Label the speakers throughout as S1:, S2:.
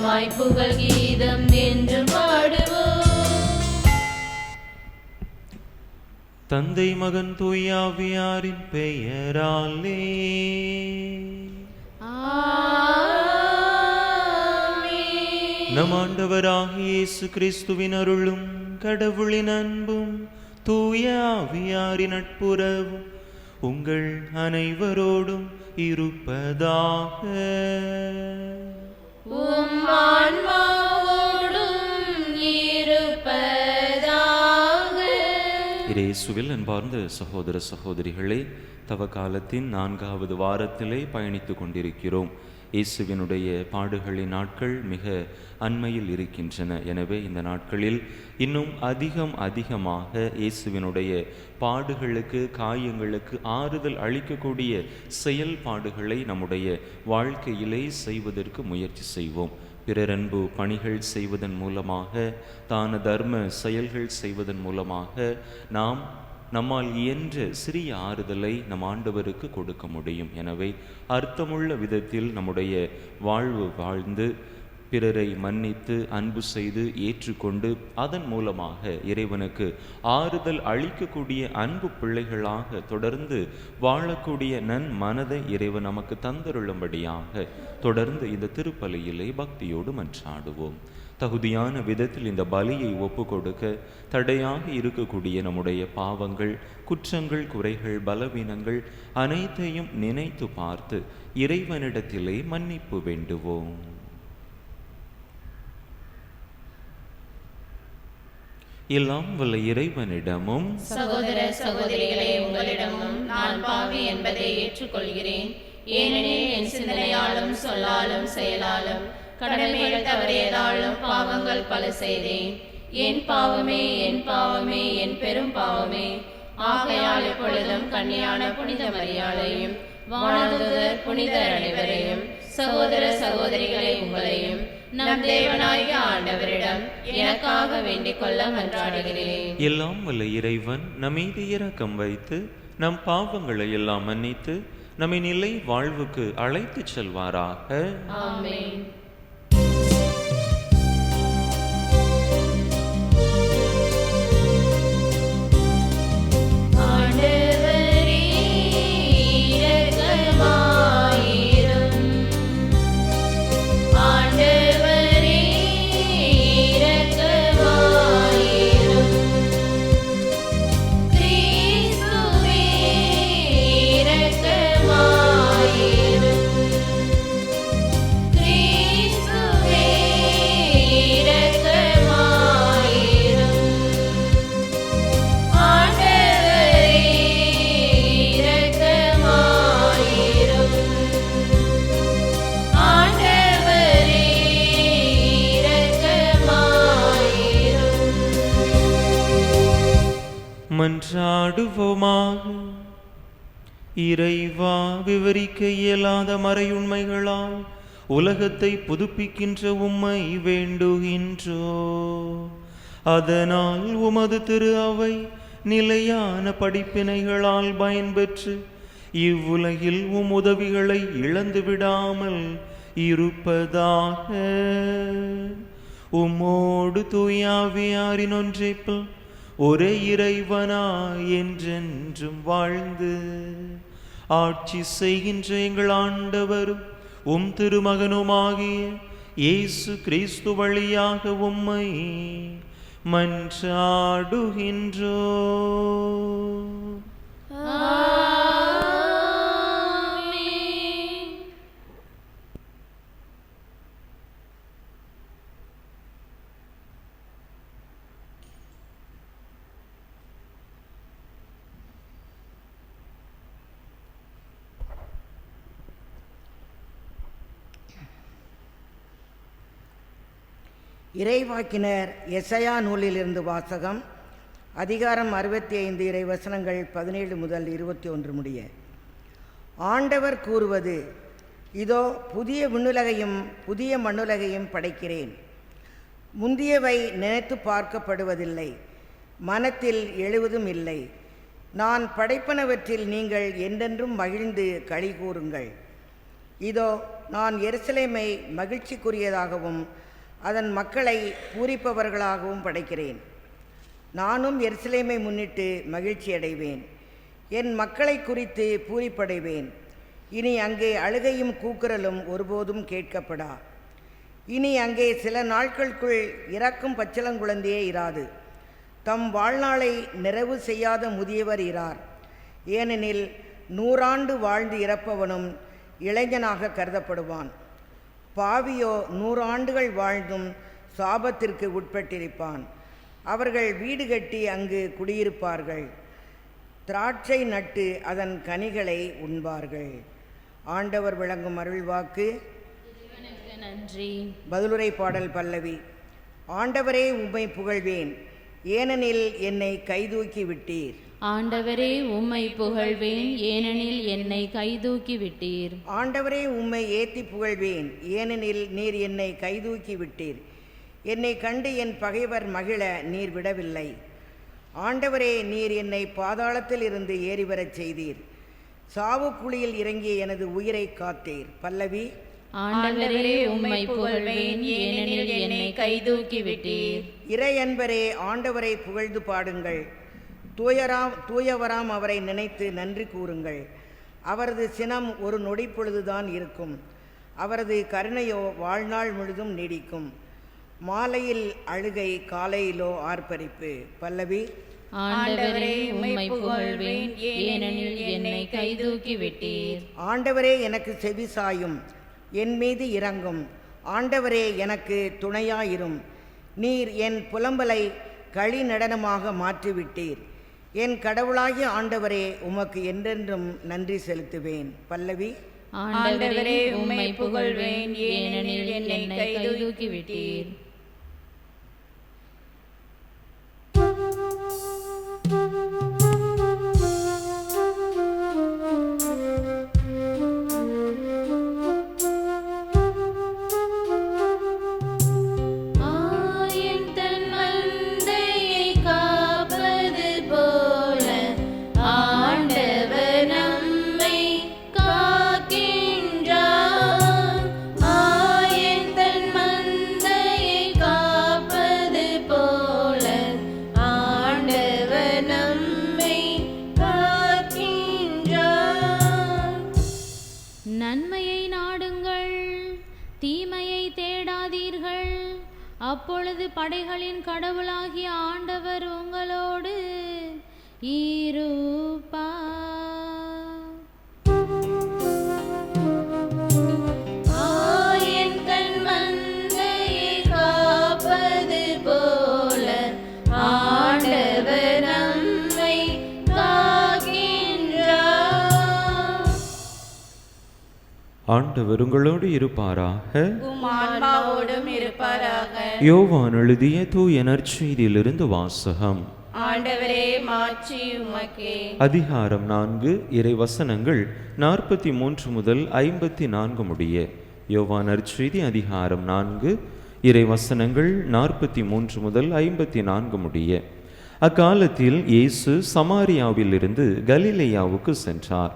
S1: கீதமாய் புகழ் கீதம் என்று பாடுவோம்.
S2: தந்தை மகன் தூயாவியாரின் பெயராலே நம் ஆண்டவராகிய இயேசு கிறிஸ்துவின் அருளும் கடவுளின் அன்பும் தூய ஆவியாரின் நட்புறவும் உங்கள் அனைவரோடும் இருப்பதாக.
S1: உம் ஆன்மாவோடும் இருப்பதாக.
S2: இயேசுவில் அன்பார்ந்த சகோதர சகோதரிகளே, தவ காலத்தின் 4வது வாரத்திலே பயணித்துக் கொண்டிருக்கிறோம். இயேசுவினுடைய பாடுகளின் நாட்கள் மிக அண்மையில் இருக்கின்றன. எனவே இந்த நாட்களில் இன்னும் அதிகமாக இயேசுவினுடைய பாடுகளுக்கு, காயங்களுக்கு ஆறுதல் அளிக்கக்கூடிய செயல்பாடுகளை நம்முடைய வாழ்க்கையிலே செய்வதற்கு முயற்சி செய்வோம். பிறரன்பு பணிகள் செய்வதன் மூலமாக, தான தர்ம செயல்கள் செய்வதன் மூலமாக நம்மால் இயன்ற சிறிய ஆறுதலை நம் ஆண்டவருக்கு கொடுக்க முடியும். எனவே அர்த்தமுள்ள விதத்தில் நம்முடைய வாழ்வு வாழ்ந்து, பிறரை மன்னித்து அன்பு செய்து ஏற்றுக்கொண்டு, அதன் மூலமாக இறைவனுக்கு ஆறுதல் அளிக்கக்கூடிய அன்பு பிள்ளைகளாக தொடர்ந்து வாழக்கூடிய மனதை இறைவன் நமக்கு தந்தருளும்படியாக தொடர்ந்து இந்த திருப்பலியிலே பக்தியோடு மன்றாடுவோம். தகுதியான விதத்தில் இந்த பலியை ஒப்பு கொடுக்க தடையாக இருக்கக்கூடிய நம்முடைய பாவங்கள், குற்றங்கள், குறைகள், பலவீனங்கள் அனைத்தையும் நினைத்து பார்த்து இறைவனிடத்திலே மன்னிப்பு வேண்டுவோம். எல்லாம் வல்ல இறைவனிடமும்
S1: சகோதர சகோதரிகளே, உங்களிடமும் நான் பாவி என்பதை ஏற்றுக்கொள்கிறேன். ஏனெனில் என் சிந்தனையாலும் சொல்லாலும் செயலாலும் கடமைகள் தவறியதாலும் பாவங்கள் பல செய்தேன். என் பாவமே, என் பாவமே, என் பெரும் பாவமே. ஆகையால் எப்பொழுதும் கன்னியான புனித மரியாதையும் வானதூதர் புனிதர் அனைவரையும், சகோதர சகோதரிகளை உங்களையும் நம் தேவனாகிய ஆண்டவரிடம் எனக்காக வேண்டிக் கொள்ள மன்றாடுகிறேன்.
S2: எல்லாம் வல்ல இறைவன் நம்மீது இரக்கம் வைத்து நம் பாவங்களை எல்லாம் மன்னித்து நம்மை நிலை வாழ்வுக்கு அழைத்து செல்வாராக.
S1: ஆமென்.
S2: மன்றாடுவோமாக. இறைவா, விவரிக்க இயலாத மறையுண்மைகளால் உலகத்தை புதுப்பிக்கின்ற உம்மை வேண்டுகின்றோ. அதனால் உமது திரு அவை நிலையான படிப்பினைகளால் பயன்பெற்று இவ்வுலகில் உம் உதவிகளை இழந்து விடாமல் இருப்பதாக. உம்மோடு தூயாவியாரின் ஒன்றைப்பில் ஒரே இறைவனாய் என்றென்றும் வாழ்ந்து ஆட்சி செய்கின்ற எங்கள் ஆண்டவரும் உம் திருமகனுமாகிய இயேசு கிறிஸ்து வழியாக உம்மை மன்றாடுகின்றோ.
S3: இறைவாக்கினர் எசையா நூலிலிருந்து வாசகம். அதிகாரம் 65, இறைவசனங்கள் 17 முதல் 21 முடிய. ஆண்டவர் கூறுவது, இதோ புதிய விண்ணுலகையும் புதிய மண்ணுலகையும் படைக்கிறேன். முந்தியவை நினைத்து பார்க்கப்படுவதில்லை, மனத்தில் எழுவதும் இல்லை. நான் படைப்பனவற்றில் நீங்கள் என்றென்றும் மகிழ்ந்து களி கூறுங்கள். இதோ நான் எருசலேமை மகிழ்ச்சிக்குரியதாகவும் அதன் மக்களை பூரிப்பவர்களாகவும் படைக்கிறேன். நானும் எருசலேமை முன்னிட்டு மகிழ்ச்சி அடைவேன், என் மக்களை குறித்து பூரிப்படைவேன். இனி அங்கே அழுகையும் கூக்குரலும் ஒருபோதும் கேட்கப்படா. இனி அங்கே சில நாட்களுக்குள் இறக்கும் பச்சிளங்குழந்தையே இராது. தம் வாழ்நாளை நிறைவு செய்யாத முதியவர் இரார். ஏனெனில் 100 ஆண்டு வாழ்ந்து இறப்பவனும் இளைஞனாக கருதப்படுவான். பாவியோ 100 ஆண்டுகள் வாழ்ந்தும் சாபத்திற்கு உட்பட்டிருப்பான். அவர்கள் வீடு கட்டி அங்கு குடியிருப்பார்கள், திராட்சை நட்டு அதன் கனிகளை உண்பார்கள். ஆண்டவர் விளங்கும் அருள்வாக்கு.
S1: நன்றி.
S3: பதிலுரை பாடல் பல்லவி. ஆண்டவரே உம்மை புகழ்வேன், ஏனெனில் என்னை கைதூக்கி விட்டீர்.
S1: ஆண்டவரே உம்மை புகழ்வேன், ஏனெனில் என்னை கைதூக்கி விட்டீர்.
S3: ஆண்டவரே உம்மை ஏத்தி புகழ்வேன், ஏனெனில் நீர் என்னை கைதூக்கி விட்டீர். என்னை கண்டு என் பகைவர் மகிழ நீர் விடவில்லை. ஆண்டவரே, நீர் என்னை பாதாளத்தில் இருந்து ஏறிவரச் செய்தீர். சாவு குழியில் இறங்கிய எனது உயிரை காத்தீர். பல்லவி.
S1: ஆண்டவரே உம்மை புகழ்வேன், ஏனெனில் என்னை கைதூக்கி விட்டீர்.
S3: இறை அன்பரே, ஆண்டவரை புகழ்ந்து பாடுங்கள். தூயவராம் அவரை நினைத்து நன்றி கூறுங்கள். அவரது சினம் ஒரு நொடி பொழுதுதான் இருக்கும், அவரது கருணையோ வாழ்நாள் முழுதும் நீடிக்கும். மாலையில் அழுகை, காலையிலோ ஆர்ப்பரிப்பு. பல்லவி.
S1: ஆண்டவரே உம்மை புகழ்வேன், ஏனெனில் என்னை கைதூக்கி விட்டீர்.
S3: ஆண்டவரே எனக்கு செவி சாயும், என் மீது இரங்கும். ஆண்டவரே எனக்கு துணையாயிரும். நீர் என் புலம்பலை களி நடனமாக மாற்றிவிட்டீர். என் கடவுளாகிய ஆண்டவரே, உமக்கு என்றென்றும் நன்றி செலுத்துவேன். பல்லவி.
S1: ஆண்டவரே உம்மை புகழ்வேன், ஏனெனில் என்னை கைதூக்கி விட்டீர். நன்மையை நாடுங்கள், தீமையை தேடாதீர்கள். அப்பொழுது படைகளின் கடவுளாகிய ஆண்டவர் உங்களோடு இருப்பார். ஆயன் தன் மந்தையை காப்பது போல ஆண்டவர் நம்மை காக்கின்றார்.
S2: ஆண்டவர் உங்களோடு இருப்பாராக.
S1: உம் ஆன்மாவோடும் இருப்பாராக.
S2: யோவான் எழுதிய தூய நற்செய்தியிலிருந்து வாசகம்.
S1: ஆண்டவரே, மாட்சி உமக்கே.
S2: அதிகாரம் 4, இறைவசனங்கள் 43 முதல் 54 முடிய. யோவான் நற்செய்தி அதிகாரம் 4, இறைவசனங்கள் 43 முதல் 54 முடிய. அக்காலத்தில் இயேசு சமாரியாவிலிருந்து கலிலேயாவுக்கு சென்றார்.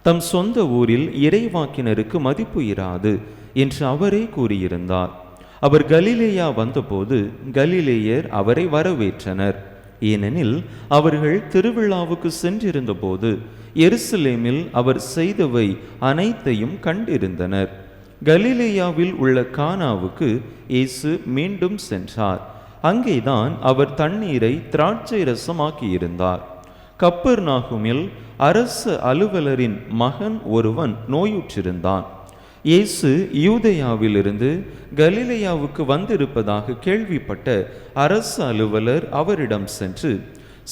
S2: தம் சொந்த ஊரில் இறைவாக்கினருக்கு மதிப்பு இராது என்று அவரே கூறியிருந்தார். அவர் கலிலேயா வந்தபோது கலிலேயர் அவரை வரவேற்றனர். ஏனெனில் அவர்கள் திருவிழாவுக்கு சென்றிருந்தபோது எருசலேமில் அவர் செய்தவை அனைத்தையும் கண்டிருந்தனர். கலிலேயாவில் உள்ள கானாவுக்கு இயேசு மீண்டும் சென்றார். அங்கேதான் அவர் தண்ணீரை திராட்சை ரசமாக்கியிருந்தார். கப்பர்நாகுமில் அரசு அலுவலரின் மகன் ஒருவன் நோயுற்றிருந்தான். இயேசு யூதேயாவிலிருந்து கலிலேயாவுக்கு வந்திருப்பதாக கேள்விப்பட்ட அரசு அலுவலர் அவரிடம் சென்று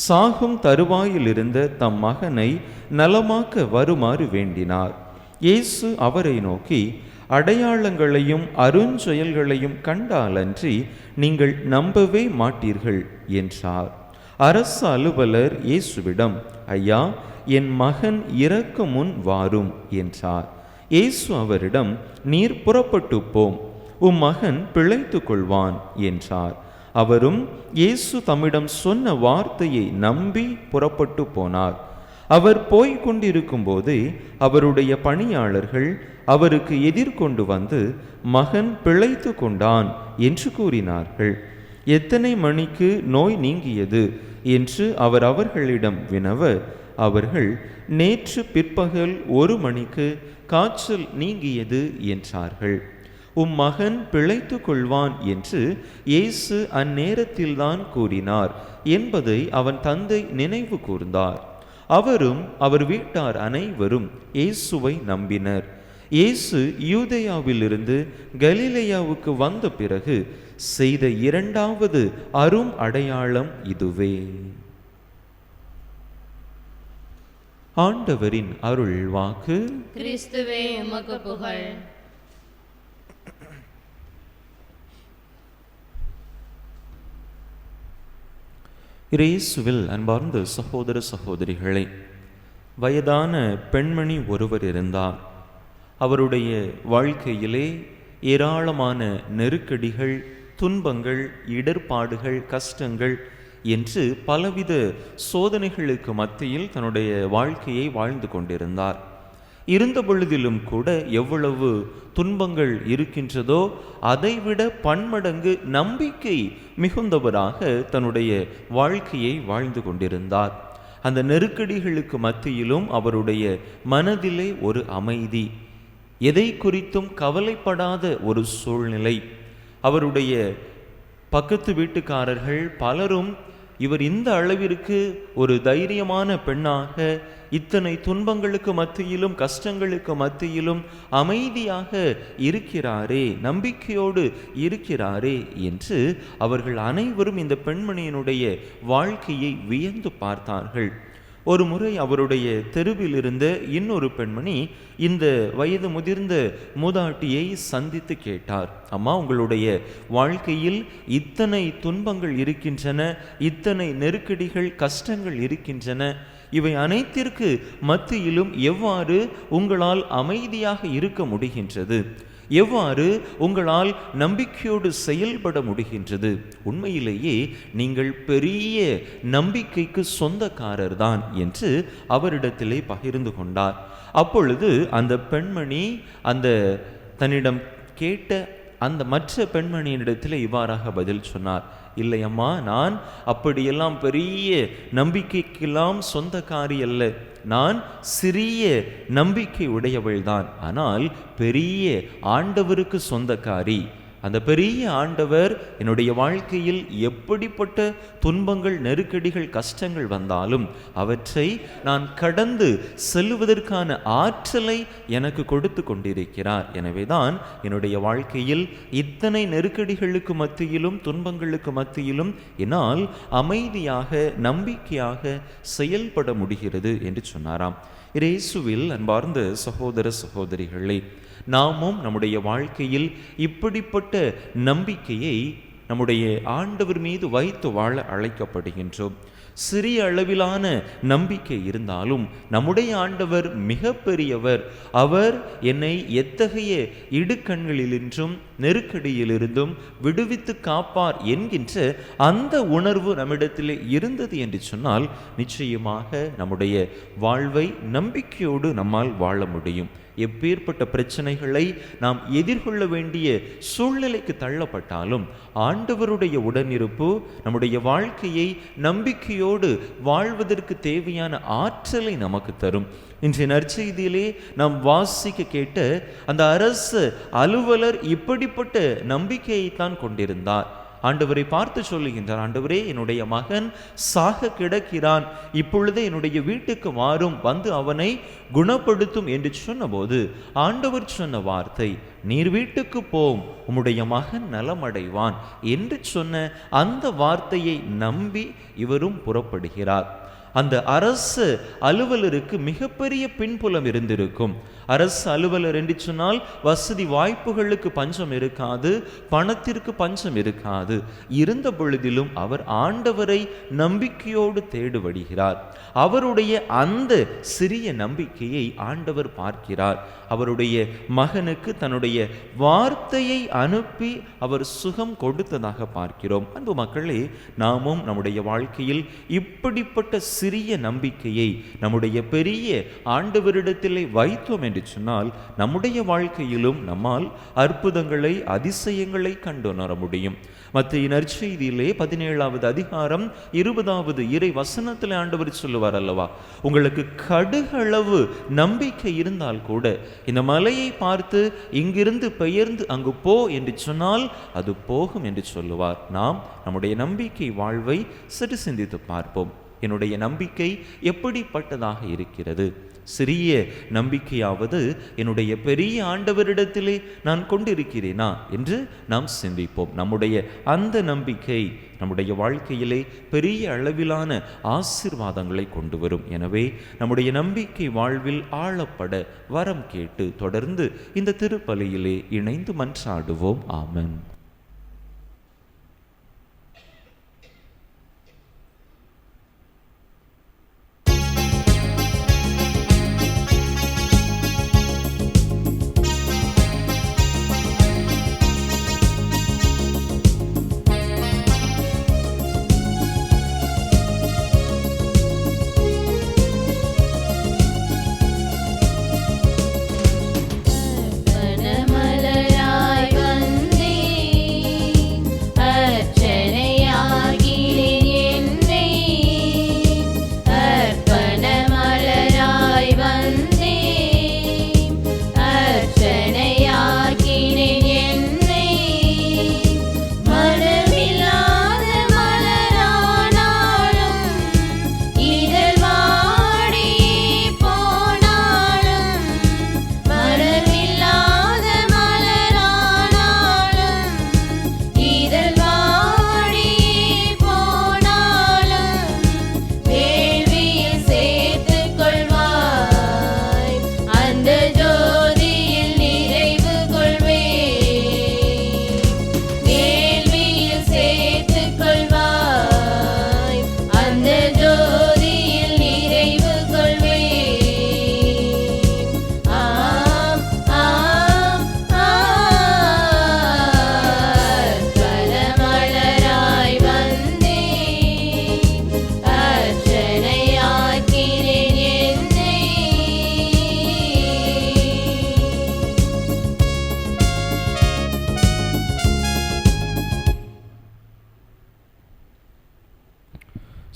S2: சாகும் தருவாயிலிருந்த தம் மகனை நலமாக்க வருமாறு வேண்டினார். இயேசு அவரை நோக்கி, அடையாளங்களையும் அருஞ்செயல்களையும் கண்டாலன்றி நீங்கள் நம்பவே மாட்டீர்கள் என்றார். அரசு அலுவலர் இயேசுவிடம், ஐயா, என் மகன் இறக்க முன் வாரும் என்றார். இயேசு அவரிடம், நீர் புறப்பட்டு போம், உம் மகன் பிழைத்து கொள்வான் என்றார். அவரும் இயேசு தம்மிடம் சொன்ன வார்த்தையை நம்பி புறப்பட்டு போனார். அவர் போய்க் கொண்டிருக்கும் போதே அவருடைய பணியாளர்கள் அவருக்கு எதிர்கொண்டு வந்து, மகன் பிழைத்து கொண்டான் என்று கூறினார்கள். எத்தனை மணிக்கு நோய் நீங்கியது என்று அவர் அவர்களிடம் வினவ, அவர்கள், நேற்று பிற்பகல் 1 மணிக்கு காய்ச்சல் நீங்கியது என்றார்கள். உம் மகன் பிழைத்து கொள்வான் என்று இயேசு அந்நேரத்தில்தான் கூறினார் என்பதை அவன் தந்தை நினைவு கூர்ந்தார். அவரும் அவர் வீட்டார் அனைவரும் இயேசுவை நம்பினர். இயேசு யூதேயாவிலிருந்து கலிலேயாவுக்கு வந்த பிறகு செய்த 2வது அரும் அடையாளம் இதுவே. ஆண்டவரின் அருள் வாக்கு.
S1: கிறிஸ்துவே உமக்கு புகழ்.
S2: இயேசுவில் அன்பார்ந்த சகோதர சகோதரிகளே, வயதான பெண்மணி ஒருவர் இருந்தார். அவருடைய வாழ்க்கையிலே ஏராளமான நெருக்கடிகள், துன்பங்கள், இடர்பாடுகள், கஷ்டங்கள் என்று பலவித சோதனைகளுக்கு மத்தியில் தன்னுடைய வாழ்க்கையை வாழ்ந்து கொண்டிருந்தார். இருந்த பொழுதிலும் கூட எவ்வளவு துன்பங்கள் இருக்கின்றதோ அதைவிட பன்மடங்கு நம்பிக்கை மிகுந்தவராக தன்னுடைய வாழ்க்கையை வாழ்ந்து கொண்டிருந்தார். அந்த நெருக்கடிகளுக்கு மத்தியிலும் அவருடைய மனதிலே ஒரு அமைதி, எதை குறித்தும் கவலைப்படாத ஒரு சூழ்நிலை. அவருடைய பக்கத்து வீட்டுக்காரர்கள் பலரும் இவர் இந்த அளவிற்கு ஒரு தைரியமான பெண்ணாக, இத்தனை துன்பங்களுக்கு மத்தியிலும் கஷ்டங்களுக்கு மத்தியிலும் அமைதியாக இருக்கிறாரே, நம்பிக்கையோடு இருக்கிறாரே என்று அவர்கள் அனைவரும் இந்த பெண்மணியினுடைய வாழ்க்கையை வியந்து பார்த்தார்கள். ஒரு முறை அவருடைய தெருவில் இருந்த இன்னொரு பெண்மணி இந்த வயது முதிர்ந்த மூதாட்டியை சந்தித்து கேட்டார், அம்மா, உங்களுடைய வாழ்க்கையில் இத்தனை துன்பங்கள் இருக்கின்றன, இத்தனை நெருக்கடிகள், கஷ்டங்கள் இருக்கின்றன, இவை அனைத்திற்கு மத்தியிலும் எவ்வாறு உங்களால் அமைதியாக இருக்க முடிகின்றது? எவ்வாறு உங்களால் நம்பிக்கையோடு செயல்பட முடிகின்றது? உண்மையிலேயே நீங்கள் பெரிய நம்பிக்கைக்கு சொந்தக்காரர் தான் என்று அவரிடத்திலே பகிர்ந்து கொண்டார். அப்பொழுது அந்த பெண்மணி அந்த தன்னிடம் கேட்ட அந்த மற்ற பெண்மணியினிடத்தில் இவ்வாறாக பதில் சொன்னார், இல்லையம்மா, நான் அப்படியெல்லாம் பெரிய நம்பிக்கைக்கெல்லாம் சொந்தக்காரி அல்ல, நான் சிறிய நம்பிக்கை உடையவள்தான், ஆனால் பெரிய ஆண்டவருக்கு சொந்தக்காரி. அந்த பெரிய ஆண்டவர் என்னுடைய வாழ்க்கையில் எப்படிப்பட்ட துன்பங்கள், நெருக்கடிகள், கஷ்டங்கள் வந்தாலும் அவற்றை நான் கடந்து செல்வதற்கான ஆற்றலை எனக்கு கொடுத்து கொண்டிருக்கிறார். எனவேதான் என்னுடைய வாழ்க்கையில் இத்தனை நெருக்கடிகளுக்கு மத்தியிலும் துன்பங்களுக்கு மத்தியிலும் என்னால் அமைதியாக, நம்பிக்கையாக செயல்பட முடிகிறது என்று சொன்னாராம். இயேசுவில் அன்பார்ந்த சகோதர சகோதரிகளே, நாமும் நம்முடைய வாழ்க்கையில் இப்படிப்பட்ட நம்பிக்கையை நம்முடைய ஆண்டவர் மீது வைத்து வாழ அழைக்கப்படுகின்றோம். சிறிய அளவிலான நம்பிக்கை இருந்தாலும் நம்முடைய ஆண்டவர் மிக பெரியவர். அவர் என்னை எத்தகைய இடுக்கண்களிலிருந்தும் நெருக்கடியிலிருந்தும் விடுவித்து காப்பார் என்கின்ற அந்த உணர்வு நம்மிடத்திலே இருந்தது என்று சொன்னால் நிச்சயமாக நம்முடைய வாழ்வை நம்பிக்கையோடு நம்மால் வாழ முடியும். எப்பேற்பட்ட பிரச்சனைகளை நாம் எதிர்கொள்ள வேண்டிய சூழ்நிலைக்கு தள்ளப்பட்டாலும் ஆண்டவருடைய உடனிருப்பு நம்முடைய வாழ்க்கையை நம்பிக்கையோடு வாழ்வதற்கு தேவையான ஆற்றலை நமக்கு தரும். இன்றைய நற்செய்தியிலே நாம் வாசிக்க கேட்ட அந்த அரசு அலுவலர் இப்படிப்பட்ட நம்பிக்கையைத்தான் கொண்டிருந்தார். ஆண்டவரை பார்த்து சொல்லுகின்றார், ஆண்டவரே, என்னுடைய மகன் சாக கிடக்கிறான், இப்பொழுதே என்னுடைய வீட்டுக்கு வாரும், வந்து அவனை குணப்படுத்தும் என்று சொன்னபோது ஆண்டவர் சொன்ன வார்த்தை, நீர் வீட்டுக்கு போம், உம்முடைய மகன் நலமடைவான் என்று சொன்ன அந்த வார்த்தையை நம்பி இவரும் புறப்படுகிறார். அந்த அரசு அலுவலருக்கு மிகப்பெரிய பின்புலம் இருந்திருக்கும். அரசு அலுவலர் என்று சொன்னால் வசதி வாய்ப்புகளுக்கு பஞ்சம் இருக்காது, பணத்திற்கு பஞ்சம் இருக்காது. இருந்த பொழுதிலும் அவர் ஆண்டவரை நம்பிக்கையோடு தேடி வருகிறார். அவருடைய அந்த சிறிய நம்பிக்கையை ஆண்டவர் பார்க்கிறார். அவருடைய மகனுக்கு தன்னுடைய வார்த்தையை அனுப்பி அவர் சுகம் கொடுத்ததாக பார்க்கிறோம். அன்பு மக்களே, நாமும் நம்முடைய வாழ்க்கையில் இப்படிப்பட்ட சிறிய நம்பிக்கையை நம்முடைய பெரிய ஆண்டவரிடத்திலே வைத்தோம் என்று என்று சொன்னால் நம்முடைய வாழ்க்கையிலும் நம்மால் அற்புதங்களை அதிசயங்களை கண்டுணர முடியும். மத்திய நற்செய்தியிலே 17வது அதிகாரம் 20வது இறை வசனத்தில் ஆண்டவர் சொல்லுவார் அல்லவா, உங்களுக்கு கடுகளவு நம்பிக்கை இருந்தால் கூட இந்த மலையை பார்த்து இங்கிருந்து பெயர்ந்து அங்கு போ என்று சொன்னால் அது போகும் என்று சொல்லுவார். நாம் நம்முடைய நம்பிக்கை வாழ்வை சற்று சிந்தித்து பார்ப்போம். என்னுடைய நம்பிக்கை எப்படிப்பட்டதாக இருக்கிறது? சிறிய நம்பிக்கையாவது என்னுடைய பெரிய ஆண்டவரிடத்திலே நான் கொண்டிருக்கிறேனா என்று நாம் சிந்திப்போம். நம்முடைய அந்த நம்பிக்கை நம்முடைய வாழ்க்கையிலே பெரிய அளவிலான ஆசீர்வாதங்களை கொண்டு வரும். எனவே நம்முடைய நம்பிக்கை வாழ்வில் ஆழப்பட வரம் கேட்டு தொடர்ந்து இந்த திருப்பலியிலே இணைந்து மன்றாடுவோம். ஆமென்.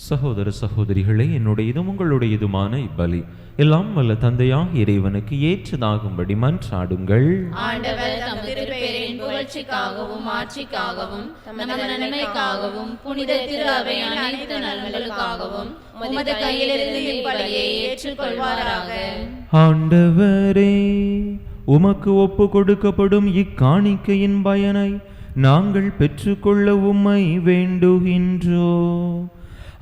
S2: சகோதர சகோதரிகளே, என்னுடையதும் உங்களுடையதுமான இப்பலி எல்லாம் வல்ல தந்தையாக இறைவனுக்கு ஏற்றதாகும்படி மன்றாடுங்கள்.
S1: ஆண்டவர் தமது திருப்பெயரின் புகழ்ச்சிக்காகவும் ஆட்சிக்காகவும் நமது நன்மைக்காகவும் புனித திரு அவையின் அனைத்து நலன்களுக்காகவும் உமது கையிலிருந்து இப்பலியை ஏற்றுக்கொள்வாராக.
S2: ஆண்டவரே, உமக்கு ஒப்பு கொடுக்கப்படும் இக்காணிக்கையின் பயனை நாங்கள் பெற்றுக்கொள்ள உம்மை வேண்டுகின்றோம்.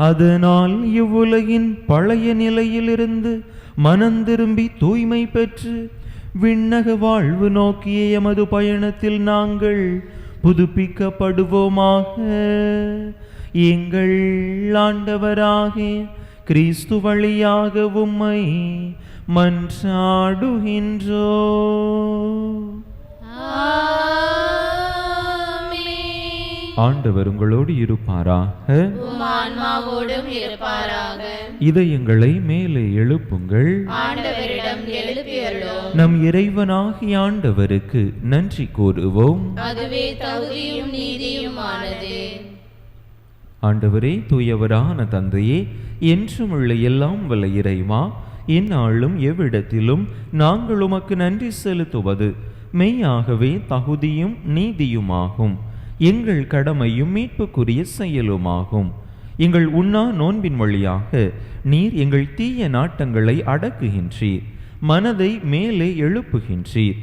S2: அதனால் இவ்வுலகின் பழைய நிலையிலிருந்து மனந்திரும்பி தூய்மை பெற்று விண்ணக வாழ்வு நோக்கிய எமது பயணத்தில் நாங்கள் புதுப்பிக்கப்படுவோமாக. எங்கள் ஆண்டவராகிய கிறிஸ்து வழியாக உம்மை மன்றாடுகின்றோம். ஆண்டவர் உங்களோடு இருப்பாராக.
S1: ஆன்மாவோடும் இருப்பாராக.
S2: இதயங்களை மேலே எழுப்புங்கள்.
S1: ஆண்டவரிடம் எழுப்பியுள்ளோம்.
S2: நம் இறைவனாகிய ஆண்டவருக்கு நன்றி கூறுவோம்.
S1: அதுவே தகுதியும் நீதியுமானது.
S2: ஆண்டவரே, தூயவரான தந்தையே, என்றும் உள்ள எல்லாம் வல்ல இறைவா, இந்நாளும் எவ்விடத்திலும் நாங்கள் உமக்கு நன்றி செலுத்துவது மெய்யாகவே தகுதியும் நீதியுமாகும். எங்கள் கடமையும் மீட்புக்குரிய செயலுமாகும். எங்கள் உண்ணா நோன்பின் வழியாக நீர் எங்கள் தீய நாட்டங்களை அடக்குகின்றீர், மனதை மேலே எழுப்புகின்றீர்.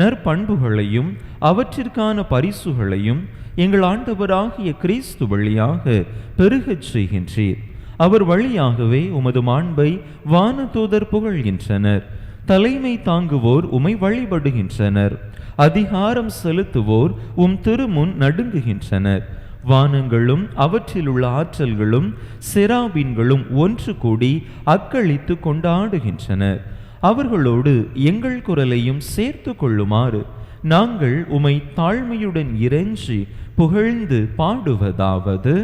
S2: நற்பண்புகளையும் அவற்றிற்கான பரிசுகளையும் எங்கள் ஆண்டவராகிய கிறிஸ்து வழியாக பெருகச் செய்கின்றீர். அவர் வழியாகவே உமது மாண்பை வானதூதர் புகழ்கின்றனர். தலைமை தாங்குவோர் உமை வழிபடுகின்றனர். அதிகாரம் செலுத்துவோர் உம் திருமுன் நடுங்குகின்றனர். வானங்களும் அவற்றிலுள்ள ஆற்றல்களும் செராபீன்களும் ஒன்று கூடி அக்களித்து கொண்டாடுகின்றனர். அவர்களோடு எங்கள் குரலையும் சேர்த்து கொள்ளுமாறு நாங்கள் உமை தாழ்மையுடன் இறைஞ்சி புகழ்ந்து பாடுவதாவது: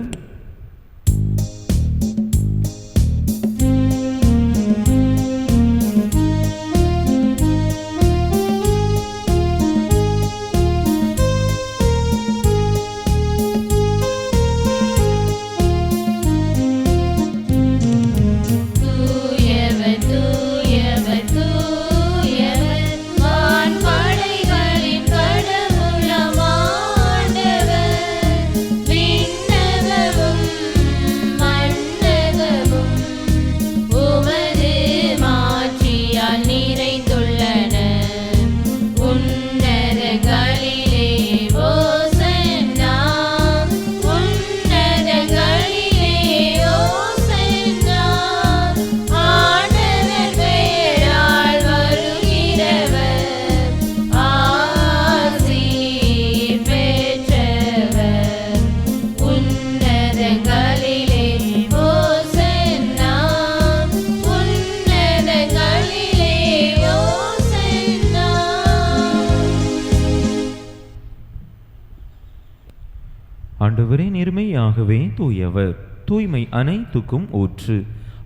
S2: ஆண்டவரே, நேர்மையாகவே தூயவர், தூய்மை அனைத்துக்கும் ஊற்று.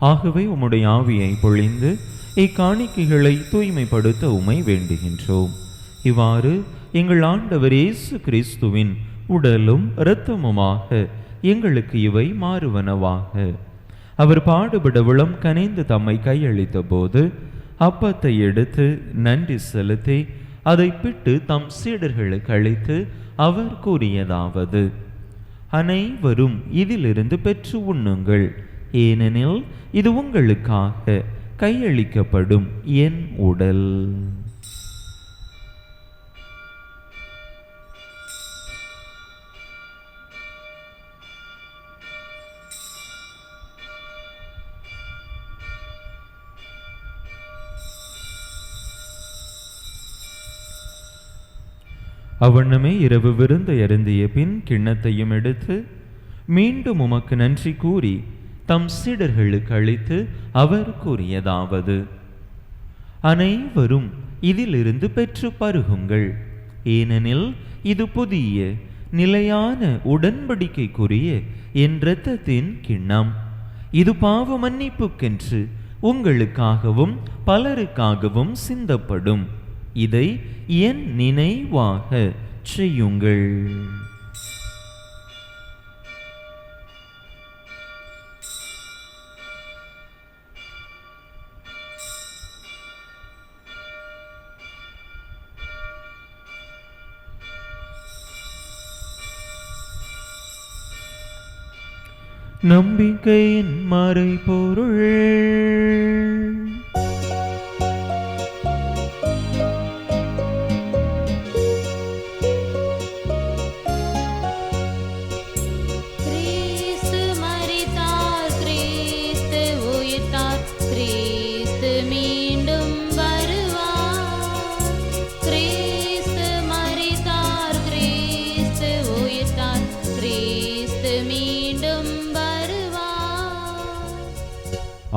S2: ஆகவே உம்முடைய ஆவியை பொழிந்து இக்காணிக்கைகளை தூய்மைப்படுத்த உம்மை வேண்டுகின்றோம். இவ்வாறு எங்கள் ஆண்டவர் இயேசு கிறிஸ்துவின் உடலும் இரத்தமுமாக எங்களுக்கு இவை மாறுவனவாக. அவர் பாடுபட விளம் கனிந்து தம்மை கையளித்த போது அப்பத்தை எடுத்து நன்றி செலுத்தி அதை பிட்டு தம் சீடர்களுக்கு அளித்து அவர் கூறியதாவது: அனைவரும் இதிலிருந்து பெற்று உண்ணுங்கள், ஏனெனில் இது உங்களுக்காக கையளிக்கப்படும் என் உடல். அவ்வண்ணமே இரவு விருந்தை அருந்திய பின் கிண்ணத்தையும் எடுத்து மீண்டும் உமக்கு நன்றி கூறி தம் சீடர்களுக்கு அளித்து அவர் கூறியதாவது: அனைவரும் இதிலிருந்து பெற்று பருகுங்கள், ஏனெனில் இது புதிய நிலையான உடன்படிக்கைக்குரிய என் இரத்தத்தின் கிண்ணம். இது பாவ மன்னிப்புக்கென்று உங்களுக்காகவும் பலருக்காகவும் சிந்தப்படும். இதை என் நினைவாக செய்யுங்கள். நம்பிக்கையின் மறைபொருள்.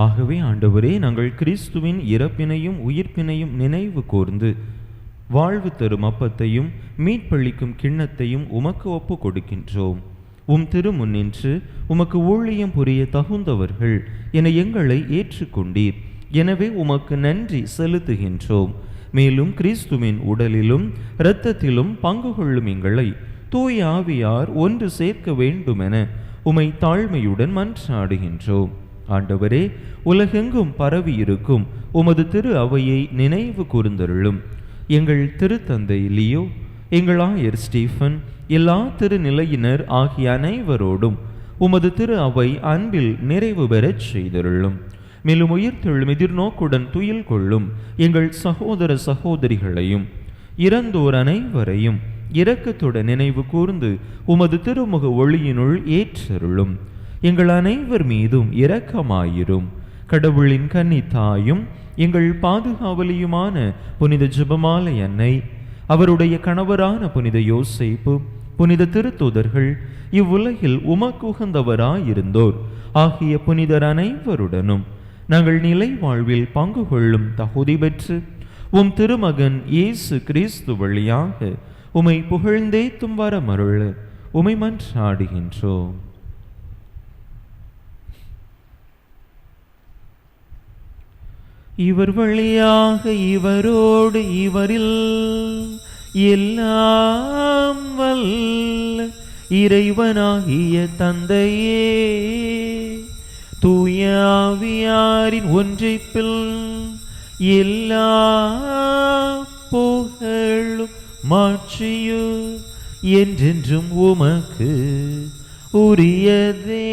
S2: ஆகவே ஆண்டவரே, நாங்கள் கிறிஸ்துவின் இறப்பினையும் உயிர்ப்பினையும் நினைவு கூர்ந்து வாழ்வு தரும் அப்பத்தையும் மீட்பளிக்கும் கிண்ணத்தையும் உமக்கு ஒப்பு கொடுக்கின்றோம். உம் திருமுன்னின்று உமக்கு ஊழியம் புரிய தகுந்தவர்கள் என எங்களை ஏற்றுக்கொண்டீர். எனவே உமக்கு நன்றி செலுத்துகின்றோம். மேலும் கிறிஸ்துவின் உடலிலும் இரத்தத்திலும் பங்கு கொள்ளும் எங்களை தூய ஆவியார் ஒன்று சேர்க்க வேண்டுமென உமை தாழ்மையுடன் மன்றாடுகின்றோம். ஆண்டவரே, உலகெங்கும் பரவி இருக்கும் உமது திரு அவையை நினைவு கூர்ந்தருளும். எங்கள் திருத்தந்தை லியோ, எங்கள் ஆயர் ஸ்டீஃபன், எல்லா திருநிலையினர் ஆகிய அனைவரோடும் உமது திரு அவை அன்பில் நிறைவு பெறச் செய்தருளும். மேலும் உயிர்த்தெழும் எதிர்நோக்குடன் துயில் கொள்ளும் எங்கள் சகோதர சகோதரிகளையும் இறந்தோர் அனைவரையும் இரக்கத்துடன் நினைவு கூர்ந்து உமது திருமுக ஒளியினுள் ஏற்றருளும். எங்கள் அனைவர் மீதும் இரக்கமாயிரும். கடவுளின் கன்னித்தாயும் எங்கள் பாதுகாவலியுமான புனித ஜெபமாலை அன்னை, அவருடைய கணவரான புனித யோசேப்பு, புனித திருத்தூதர்கள், இவ்வுலகில் உமக்கு உகந்தவராயிருந்தோர் ஆகிய புனிதர் அனைவருடனும் நாங்கள் நிலை வாழ்வில் பங்கு கொள்ளும் தகுதி பெற்று உம் திருமகன் இயேசு கிறிஸ்து வழியாக உமை புகழ்ந்தேத்தும் வரமருள உமை மன்றாடுகின்றோம். இவர் வழியாக இவரோடு இவரில் எல்லாம் வல்ல இறைவனாகிய தந்தையே, தூய ஆவியாரின் ஒன்றிப்பில் எல்லா புகழும் மாட்சியும் என்றென்றும் உமக்கு உரியதே.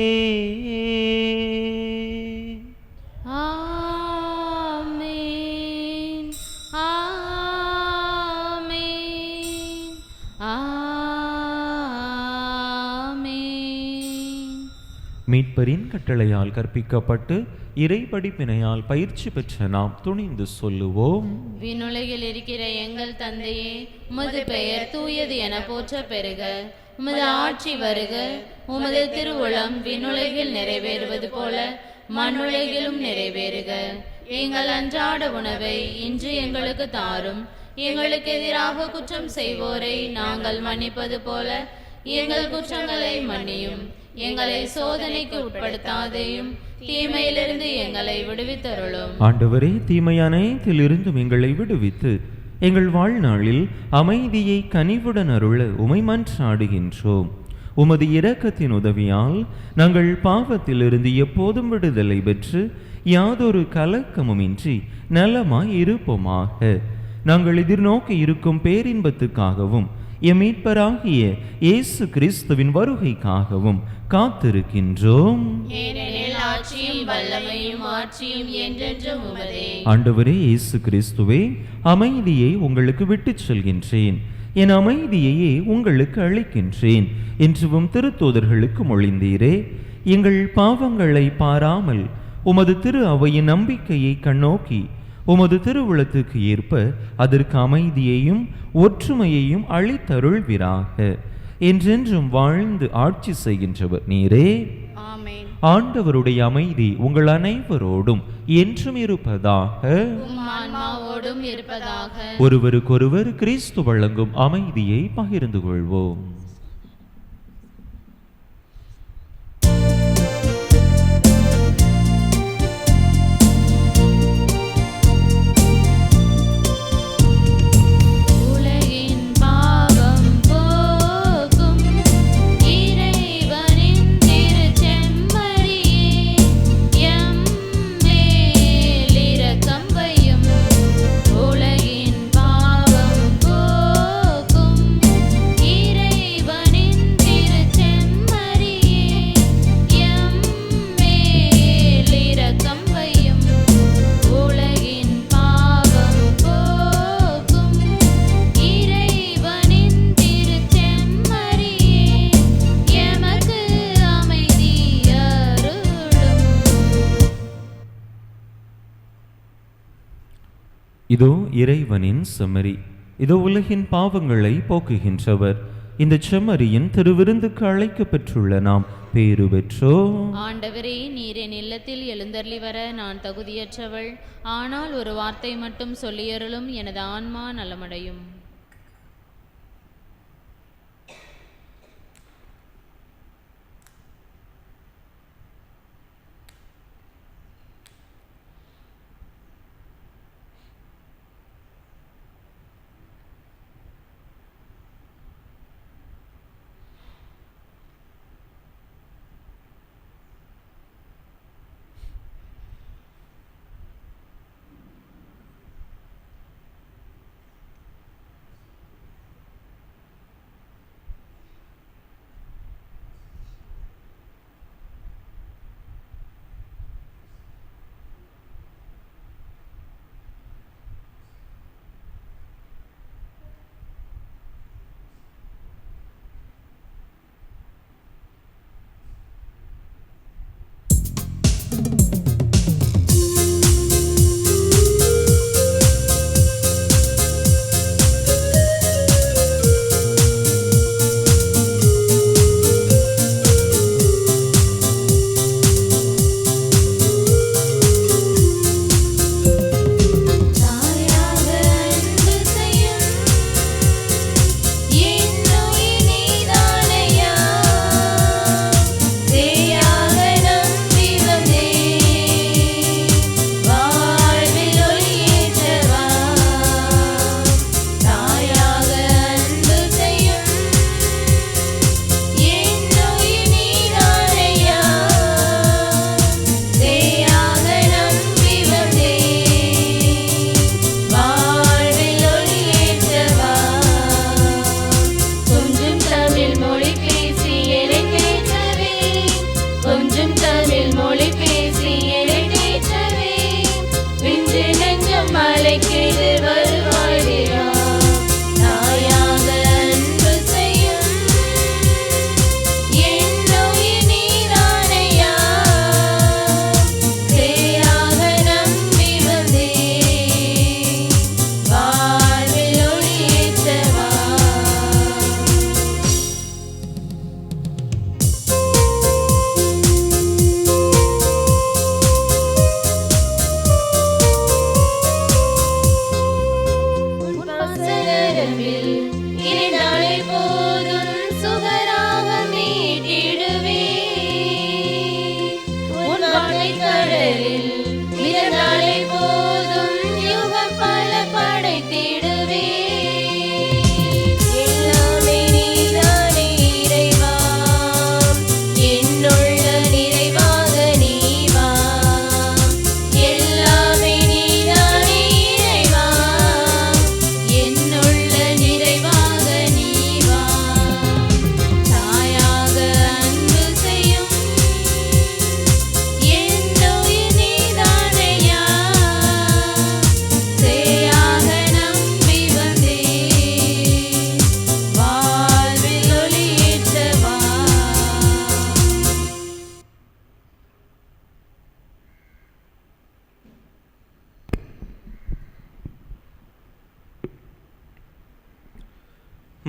S2: மீட்பரின் கட்டளையால் கற்பிக்கப்பட்டு இறை படிப்பினையால் பயிற்சி பெற்ற நாம் துணிந்து சொல்லுவோம்:
S1: விண்ணுலகில் இருக்கிற எங்கள் தந்தையே, உமது பெயர் தூயது என போற்ற பெறுக. உமது ஆட்சி வருக. உமது திருவுளம் விண்ணுலகில் நிறைவேறுவது போல மண்ணுலகிலும் நிறைவேறுக. எங்கள் அன்றாட உணவை இன்று எங்களுக்கு தாரும். எங்களுக்கு எதிராக குற்றம் செய்வோரை நாங்கள் மன்னிப்பது போல எங்கள் குற்றங்களை மன்னியும். எங்களை சோதனைக்கு உட்படுத்தாதேயும், தீமையிலிருந்து எங்களை விடுவித்தருளும்.
S2: ஆண்டவரே, தீமையான அனைத்திலிருந்தும் எங்களை விடுவித்து எங்கள் வாழ்நாளில் அமைதியை கனிவுடன் அருள உமை மன்றாடுகின்றோம். உமது இரக்கத்தின் உதவியால் நாங்கள் பாவத்திலிருந்து எப்போதும் விடுதலை பெற்று யாதொரு கலக்கமுமின்றி நலமாய் இருப்போமாக. நாங்கள் எதிர்நோக்கி இருக்கும் பேரின்பத்துக்காகவும் எம் மீட்பராகிய இயேசு கிறிஸ்துவின் வருகைக்காகவும் காத்திருக்கின்றோம்.
S1: ஏனெனில் ஆட்சியும் வல்லமையும் ஆட்சியும் என்றென்றும் உமதே.
S2: ஆண்டவரே இயேசு கிறிஸ்துவே, அமைதியை உங்களுக்கு விட்டுச் செல்கின்றேன், என் அமைதியையே உங்களுக்கு அளிக்கின்றேன் என்றும் திருத்தூதர்களுக்கு மொழிந்தீரே. எங்கள் பாவங்களை பாராமல் உமது திரு அவையின் நம்பிக்கையை கண்ணோக்கி உமது திருவுளத்துக்கு ஏற்ப அதற்கு அமைதியையும் ஒற்றுமையையும் அளித்தருள்வீராக. என்றென்றும் வாழ்ந்து ஆட்சி செய்கின்றவர் நீரே.
S1: ஆமென்.
S2: ஆண்டவருடைய அமைதி உங்கள் அனைவரோடும் என்றும் இருப்பதாக.
S1: உம் ஆன்மாவோடும் இருப்பதாக.
S2: ஒருவருக்கொருவர் கிறிஸ்து வழங்கும் அமைதியை பகிர்ந்து கொள்வோம். இதோ இறைவனின் செம்மறி, இதோ உலகின் பாவங்களை போக்குகின்றவர். இந்த செம்மறியின் திருவிருந்துக்கு அழைக்கப்பெற்றுள்ள நாம் பேறு பெற்றோம்.
S1: ஆண்டவரே, நீர் என் இல்லத்தில் எழுந்தருளி வர நான் தகுதியற்றவள். ஆனால் ஒரு வார்த்தை மட்டும் சொல்லியருளும், எனது ஆன்மா நலமடையும்.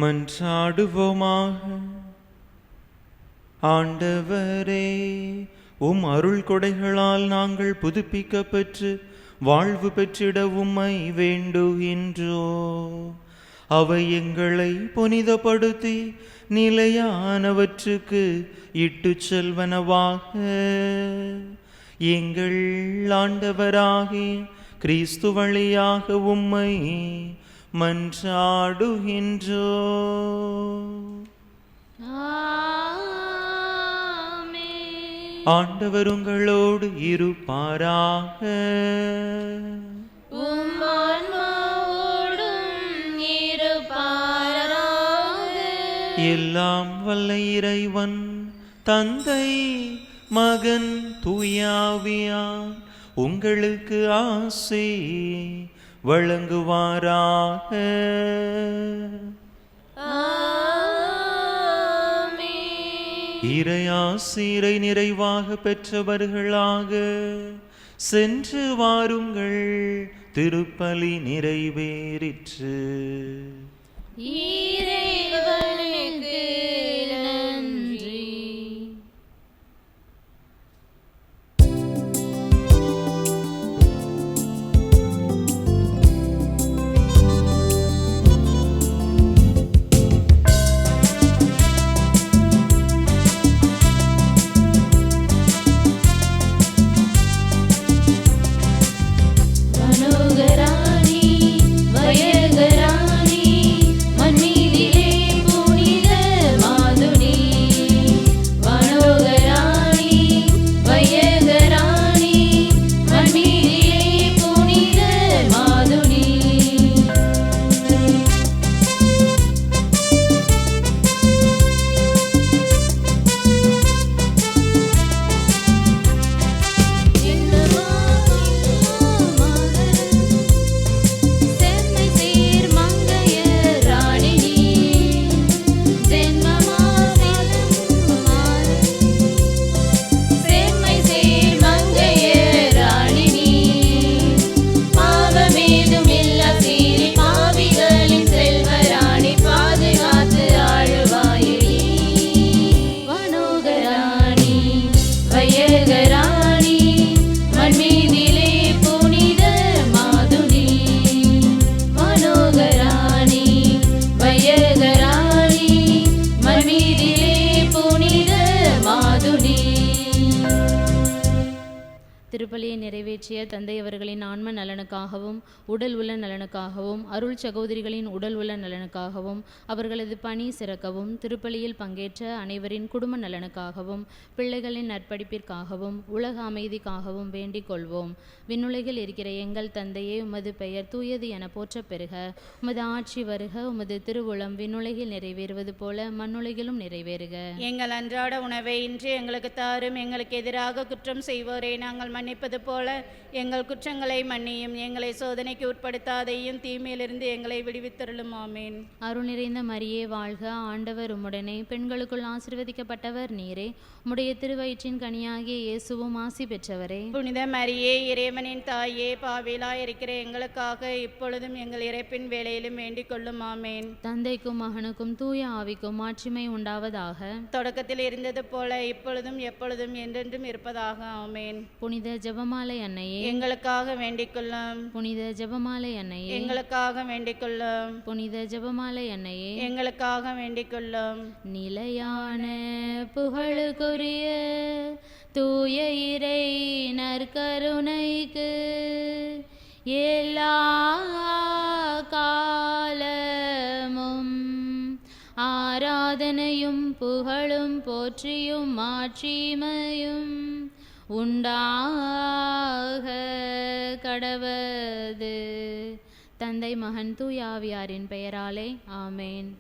S2: மன்றாடுவோமாக. ஆண்டவரே, உம் அருள் கொடைகளால் நாங்கள் புதுப்பிக்கப்பெற்று வாழ்வு பெற்றிட உம்மை வேண்டுகின்றோ. அவை எங்களை புனிதப்படுத்தி நிலையானவற்றுக்கு இட்டுச் செல்வனவாக. எங்கள் ஆண்டவராகிய கிறிஸ்து வழியாக உம்மை மன்றாடுகின்றோ. ஆண்டவர் உங்களோடு இருப்பாராக.
S1: உம் ஆன்மாவோடும் இருப்பாராக.
S2: எல்லாம் வல்ல இறைவன் தந்தை மகன் தூயாவியார் உங்களுக்கு ஆசி வழங்குவாராக. இறையாசிரை நிறைவாக பெற்றவர்களாக சென்று வாருங்கள். திருப்பலி நிறைவேறிற்று.
S1: இறைவனுக்கு நன்றி. மனோகராணி வயகராணி மண்மீதிலே புனித மாதுனி. மனோகராணி வயகராணி மண்மீதிலே புனித மாதுனி. செம்மை சீர் மங்கைய ராணினி. செம்மை சீர் மங்கைய ராணினி. பாவமேதும் இல்லா சீரி பாவிகளின் செல்வராணி பாதுகாத்து ஆழுவாயினி. மனோகராணி வயகராணி மண்மீதிலே புனித மாதுனி. மனோகராணி வயகராணி மண்மீதிலே புனித மாதுனி. திருப்பலியை நிறைவேற்றிய தந்தை அவர்களின் ஆன்ம நலனுக்காகவும் உடல் உள்ள நலனுக்காகவும் அருள் சகோதரிகளின் உடல் உள்ள நலனுக்காகவும் அவர்களது பணி சிறக்கவும் திருப்பலியில் பங்கேற்ற அனைவரின் குடும்ப நலனுக்காகவும் பிள்ளைகளின் நற்படிப்பிற்காகவும் உலக அமைதிக்காகவும் வேண்டிக் கொள்வோம். விண்ணுலகில் இருக்கிற எங்கள் தந்தையே, உமது பெயர் தூயது என போற்றப் பெறுக. உமது ஆட்சி வருக. உமது திருவுளம் விண்ணுலகில் நிறைவேறுவது போல மண்ணுலகிலும் நிறைவேறுக.
S4: எங்கள் அன்றாட உணவை இன்று எங்களுக்கு தாரும். எங்களுக்கு எதிராக குற்றம் செய்வோரை நாங்கள் மன்னிப்பது போல எங்கள் குற்றங்களை மன்னியும். எங்களை சோதனைக்கு உட்படுத்தாதையும் தீமையிலிருந்து எங்களை விடுவித்தருளும். ஆமேன்.
S1: அருள் நிறைந்த மரியே வாழ்க. ஆண்டவர் உம்முடனே, பெண்களுக்குள் ஆசீர்வதிக்கப்பட்டவர் நீரே. உம்முடைய திருவயிற்றின் கனியாகிய இயேசுவும் ஆசி பெற்றவரே.
S4: புனித மரியே, இறைவனின் தாயே, பாவிலாய் இருக்கிற எங்களுக்காக இப்பொழுதும் எங்கள் இறப்பின் வேளையிலும் வேண்டிக் கொள்ளும். ஆமேன்.
S1: தந்தைக்கும் மகனுக்கும் தூய ஆவிக்கும் மாட்சிமை உண்டாவதாக.
S4: தொடக்கத்தில் இருந்தது போல இப்பொழுதும் எப்பொழுதும் என்றென்றும் இருப்பதாக. ஆமேன்.
S1: புனித ஜெபமாலை அன்னையே,
S4: எங்களுக்காக வேண்டிக் கொள்ளும்.
S1: புனித ஜெபமாலை அன்னையே,
S4: எங்களுக்காக வேண்டிக் கொள்ளும்.
S1: புனித ஜெபமாலை அன்னையே,
S4: எங்களுக்காக வேண்டிக் கொள்ளும்.
S1: நிலையான புகழுக்குரிய தூய இறை நற்கருணைக்கு எல்லா காலமும் ஆராதனையும் புகழும் போற்றியும் மாட்சிமையும் உண்டாக கடவது. தந்தை மகன் தூய ஆவியாரின் பெயராலே ஆமேன்.